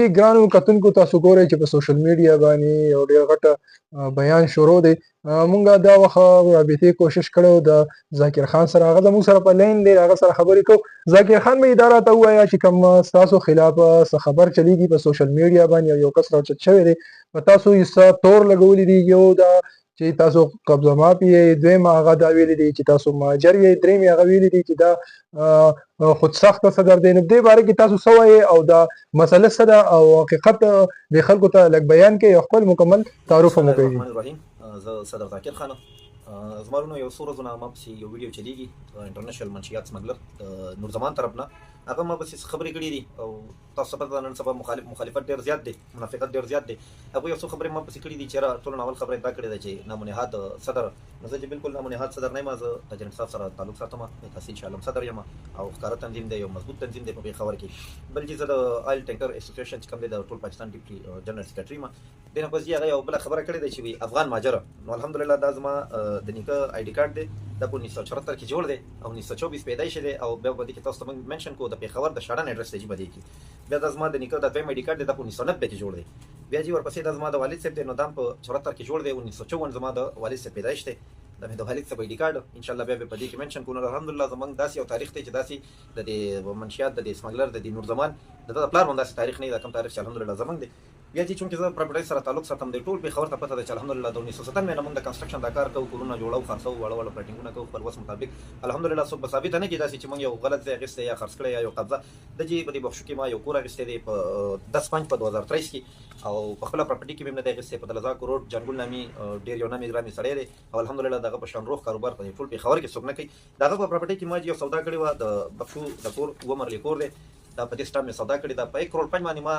جی ګرانو کتونکو تاسو ګورئ چې په سوشل میډیا باندې یو ډېر غټ بیان شروع دی. مونږ دا وخت رابطې کوشش کړی و د ذاکر خان سره، هغه زموږ سره په لین دی، هغه سره خبرې کوو. ذاکر خان به دا راته ووایه چې کوم ستاسو خلاف څه خبر چلیږي په سوشل میډیا باندې او یو کس راوچت شوی دی، په تاسو یې څه تور لګولی دي. یو دا چې تاسو قبضه ماپ یې، دویم هغه دا ویلي دي چې تاسو مهاجر یې، دریم هغه ویلي دي چې دا خودسخته صدر دی. نو په دې باره کې تاسو څه وایې او دا مسله څه ده او حقیقت د خلکو ته لږ بیان کړئ او خپل مکمل تعارف هم وکړئ. الرحمن الرحیم. زه صدر ذاکر خان زما ورونه یو څو ورځو نه ما پسې یو ویډیو چلیږي انټرنیشنل منشیات سمګلر د نور زمان طرف نه، هغه ما پسې خبرې کړې دي او تاسو پته ده نن سبا مخالفت ډېر زیات دی، منافقت ډېر زیات دی. هغوی یو څو خبرې ما پسې کړې دي چې یاره ټولو ناول خبره دا کړې ده چې نامنهاد صدر، نو زه چې بالکل نامنهاد صدر نه یم، زه د جنرال صاحب سره تعلق ساتم، تحصیل شاه عالم صدر یم او ښکاره تنظیم دی، یو مضبوط تنظیم دی په پېښور کې. بل چې زه د آیل ټینکر اسوسییشن چې کوم دی د ټول پاکستان ډیپټي جنرال سیکرټري یم. دې نه پس هغه یو بله خبره کړې ده چې وي افغان مهاجر، نو الحمدلله دا زما د نیکه آی ډي کارت دی، دا په 1974 کې جوړ دی او 1924 پیدایش دی او بیا په دې کې تاسو ته موږ منشن کوو د پېښور د شاړن ایډرس دی چې په دې کې بیا دا زما د نیکه د دویم آی ډي کارت دی، دا په 1990 کې جوړ دی. بیا چې ورپسې دا زما د والد صاحب دی، نو دا په 74 کې جوړ دی، 1954 زما د والد صاحب پیدایش دی، دا مې د والد صاحب آی ډي کارت ان شاء الله بیا په دې کې منشن کوو. الحمدلله زموږ داسې یو تاریخ دی چې داسې د دې منشیات د دې سمګلر د دې نور زمان د پلار باندې داسې تاریخ نه دی، دا کوم تاریخ چې الحمدلله زموږ دی. بیا چې چونکې زه پراپرټۍ سره تعلق ساتم د ټول پېښور ته پته ده چې الحمدلله د 1997 نه موږ د کنسټرکشن دا کار کوو، کورونه جوړو، خرڅوو، واړه واړه پلټینګونه کوو خپل وس مطابق. الحمدلله څوک به ثابته نه کړي داسې چې موږ یو غلط ځای اخیستی یا خرڅ کړی یا یو قبضه. د چې په دې بخشو کې ما یو کور اخیستی دی په 10/5 په 2023 کې او په خپله پراپرټي کې مې نه دی اخیستی، په دلزاکو روډ جانګل نامي ډېر یو نامي ګرامي سړی دی او الحمدلله د هغه په شان روغ کاروبار په ټول پېښور کې څوک نه کوي. د هغه په پراپرټۍ کې ما یو سودا کړې وه، د بخشو د کور 2 مرلې کور دی، دا په دې سټاپ مې سودا کړې ده، په 1 کروڑ 5 باندې ما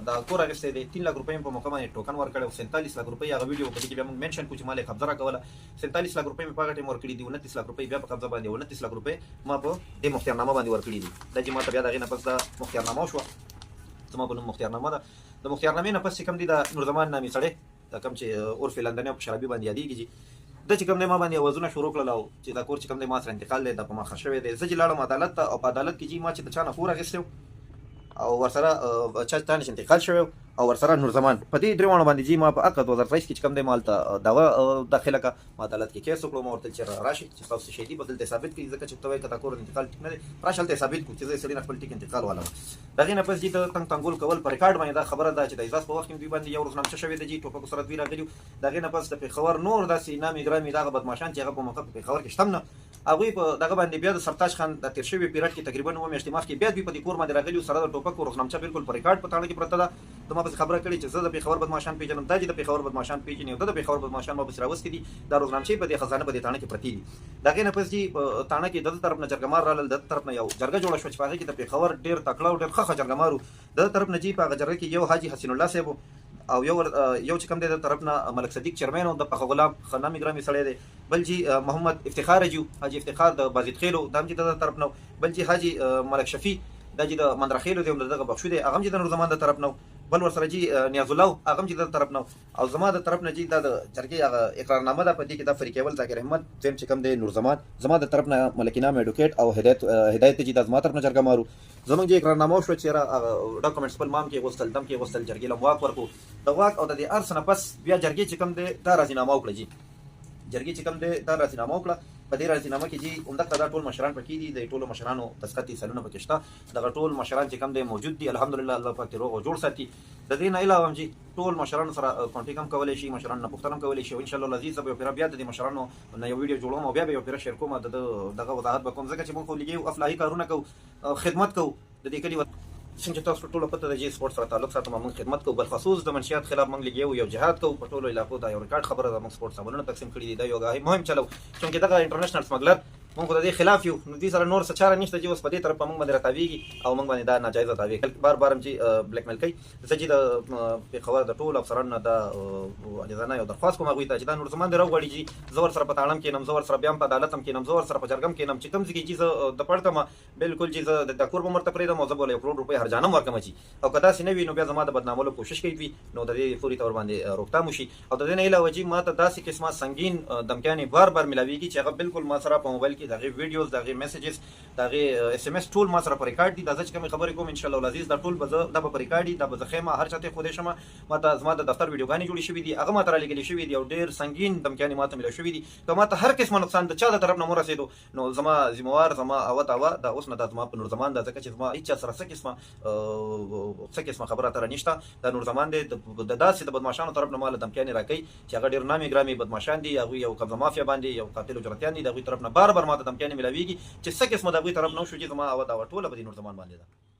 دا کور اخیستی دی. 3 لک روپۍ مې په موقع باندې ټوکن ورکړی او 47 لک روپۍ هغه ویډیو په دې کې بیا موږ منشن کړو چې ما یې قبضه راکوله. 47 لک روپۍ مې په هغه ټایم ورکړي دي، 29 لک روپۍ بیا په قبضه باندې، 29 لک روپۍ ما په دې مختارنامه باندې ورکړي دي. دا چې ما ته بیا د هغې نه پس دا مختارنامه وشوه، زما په نوم مختارنامه ده. د مختارنامې نه پس چې کوم دي د نور زمان نامي سړی، دا کوم چې عرف لندني او په شرابي باندې یادېږي، دا چې کوم دی ما باندې اوازونه شروع کړل او چې دا کور چې کوم دی ما سره انتقال دی، دا په ما خرڅ شوی دی. زه چې لاړم عدالت ته او په عدالت کې چې ما چې د چا نه کور اخیستی او ورسره چا تا نش انتقال شوی او ورسره نور زمان په دې درېواړو باندې چې ما په عقد 2023 کې چې کوم دی ما هلته دعوه داخله کړه، ما عدالت کې کیس وکړو، ما ورته چې راشي چې ستاسو څه شی دي به دلته ثابت کړي، ځکه چې ته وایې که دا کور انتقال ټیک نه دی، راشه هلته ثابت کړو چې زه یې سړي نه خپل ټیک انتقال والم. د هغې نه پس چې د تنګ تنګول کول په ریکارډ باندې دا خبره ده چې د اعزاز په وخت کې دوی باندې یو روزنامچه شوې ده چې ټوپکو سره دوی راغلي. د هغې نه پس د پېښور نور داسې نامي ګرامي دغه بدماشان چې هغه په موقع په پېښور کې شته نه، هغوی په دغه باندې بیا د سرتاج خان د تېر شوي پیریډ کې تقریبا 9 میاشتې مخکې بیا دوی په دې کور باندې راغلي وو، سره د ټوپکو روزنامچه بالکل په ریکارډ په تاڼه کې پرته ده. د ما پسې خبره کړې چې زه د پېښور بدماشان پېژنم، دا چې د پېښور بدماشان پېژني او د پېښور بدماشان ما پسې راوستي دي، دا روزنامچې په دې خزانه په دې تاڼه کې پرتې دي. د هغې نه پس چې په تاڼه کې د ده طرف نه جرګمار رالل، د ده طرف نه یو جرګه جوړه شوه چې په هغې کې د پېښور ډېر تکړه او ډېر ښه جرګمار وو. د ده طرف نه چې په هغه جرګه کې یو حاجي حسین الله صاحب او یو چې کوم دی د طرف نه ملک صدیق چرمین او د پخه غلام نامي ګرامي سړی دی، بل چې محمد افتخار اجو، حاجي افتخار د بازید خیلو، دا هم چې د طرف نه، بل چې حاجي ملک شفیع دا چې د مندرخیلو دی، دغه بخشو دی، هغه هم چې د نور زمان د طرف نه، بل ورسره چې نیاز الله هغه هم چې د طرف نه، او زما د طرف نه چې دا د جرګې هغه اقرارنامه ده، په دې کې دا فریق اول ذاکر احمد، دویم چې کوم دی نور زمان، زما د طرف نه ملک انعام ایډوکیټ او هدایت چې دا زما طرف نه جرګه مارو. زموږ چې اقرارنامه وشوه چې ډاکومنټس خپل مام کې غوښتل، دم کې غوښتل، جرګې له واک ورکړو. د واک او د دې هر څه نه پس بیا جرګې چې کوم دی دا راضینامه وکړه، جرګې چې کوم دی دا راضینامه وکړه. په دې راضینامه کې چې عمدقه دا ټول مشران پکې دي، د ټولو مشرانو دستخط سلونه پکې شته، دغه ټول مشران چې کوم دی موجود دي، الحمدلله الله پاک دې روغ او جوړ ساتي. د دې نه علاوه هم چې ټول مشرانو سره کانټیکټ هم کولی شي، مشرانو نه پوښتنه هم کولی شي او انشاءالله العزیز زه به یو پیره بیا د دې مشرانو نه یو ویډیو جوړوم او بیا به یو پیره شیر کوم، دغه وضاحت به کوم، ځکه چې موږ خو لګي افلاحي کارونه کوو، خدمت کوو د دې کلي. څنګه چې تاسو ټولو پته ده چې سپورټ سره تعلق ساتم، موږ خدمت کوو، بلخصوص د منشیات خلاف موږ لګیو، یو جهاد کوو په ټولو علاقو. دا یو ریکارډ خبره ده، موږ سپورټ سامانونه تقسیم کړي دي، دا یو مهم چلو، چونکې دغه انټرنیشنل سمګلر موږ خو د دې خلاف یو، نو دې سره نور څه چاره نشته چې اوس په دې طرف په موږ باندې راتاویږي او موږ باندې دا ناجایزه تاویږي، بار بار هم چې بلیک میل کوي. زه چې د پېښور د ټولو افسرانو نه دا عاجزانه یو درخواست کوم هغوی ته چې دا نور زمان دې راوغواړي چې زه ورسره په تاړم کېنم، زه ورسره بیا هم په عدالت هم کېنم، زه ورسره په جرګه هم کېنم، چې کوم ځای کې چې زه د پړتم بالکل چې زه د کور به هم ورته پرېږدم او زه به له 1 کروڑ روپۍ هرجانه هم ورکړم چې، او که داسې نه وي نو بیا زما د بدنامولو کوشش کوي، نو د دې فوري طور باندې روکتام وشي. او د دې نه علاوه چې ما ته داسې قسمه سنګین دمکیانې بار بار ملاویږي چې هغه بالکل ما سره په موبایل کې کې دغه ویډیوز دغه میسیجز دغه اس ام اس ټول ما سره پر ریکارډ دي. دا چې کوم خبرې کوم ان شاء الله العزیز دا ټول به دا په ریکارډ دي، دا به خیمه هر چاته خو دې شمه ما ته زما د دفتر ویډیوګانې جوړې شوې دي، هغه ما ته لګلې شوې دي او ډېر سنگین دمکیانې ما ته ملو شوې دي. که ما ته هر قسمه نقصان د چا د طرف نه مو رسېدو نو زما ذمہوار زما او دا اوس نه دا زما په نور زمان دا ځکه چې زما هیڅ سره څه قسمه خبره تر نشته. دا نور زمان دی د داسې د بدمعشانو طرف نه مال دمکیانې راکړي چې هغه ډېر نامي ګرامي بدمعشان دي، هغه یو قبضه مافیا باندې یو قاتل او جرتیان دي، د هغوی طرف نه بار ما ته دمکیانې ملاویږي چې څه قسمه د هغوی طرف نه وشو چې زما او دا ټوله به د نور زمان باندې ده.